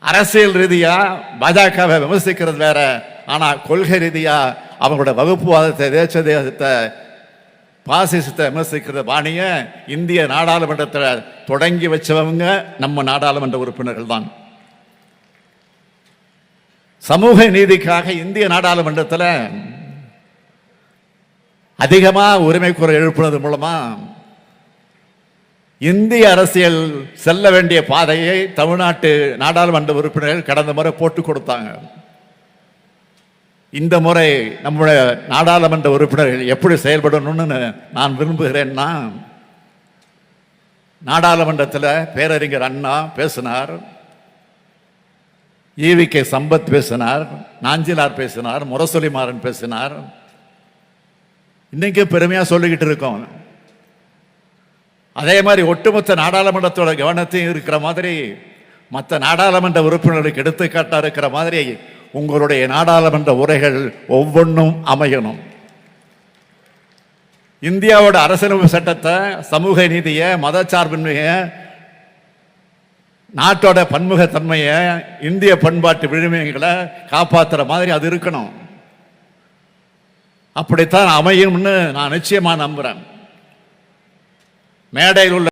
அரசியல் ரீதியா பாஜகவை விமர்சிக்கிறது வேற, ஆனா கொள்கை ரீதியா அவங்களோட வகுப்புவாதத்தை, தேச தேசத்தை, பாசிசத்தை விமர்சிக்கிற பாணிய இந்திய நாடாளுமன்றத்தில் தொடங்கி வச்சவங்க நம்ம நாடாளுமன்ற உறுப்பினர்கள் தான். சமூக நீதிக்காக இந்திய நாடாளுமன்றத்தில் அதிகமாக உரிமை குரல் எழுப்புனது மூலமா இந்திய அரசியல் செல்ல வேண்டிய பாதையை தமிழ்நாட்டு நாடாளுமன்ற உறுப்பினர்கள் கடந்த முறை போட்டு கொடுத்தாங்க. இந்த முறை நம்முடைய நாடாளுமன்ற உறுப்பினர்கள் எப்படி செயல்படணும்னு நான் விரும்புகிறேன்னா, நாடாளுமன்றத்தில் பேரறிஞர் அண்ணா பேசினார், ஈவிகே சம்பத் பேசினார், நாஞ்சிலார் பேசினார், முரசொலிமாறன் பேசினார். இன்னைக்கு பெருமையா சொல்லிக்கிட்டு இருக்கோம். அதே மாதிரி ஒட்டுமொத்த நாடாளுமன்றத்தோட கவனத்தையும் இருக்கிற மாதிரி, மற்ற நாடாளுமன்ற உறுப்பினர்களுக்கு எடுத்துக்காட்டா இருக்கிற மாதிரி உங்களுடைய நாடாளுமன்ற உரைகள் ஒவ்வொன்றும் அமையணும். இந்தியாவோட அரசியலமைப்பு சட்டத்தை, சமூக நீதியை, மதச்சார்பின்மையை, நாட்டோட பன்முகத்தன்மையை, இந்திய பண்பாட்டு விழுமியங்களை காப்பாற்றுற மாதிரி அது இருக்கணும். அப்படித்தான் அமையும்னு நான் நிச்சயமா நம்புறேன். மேடையில் உள்ள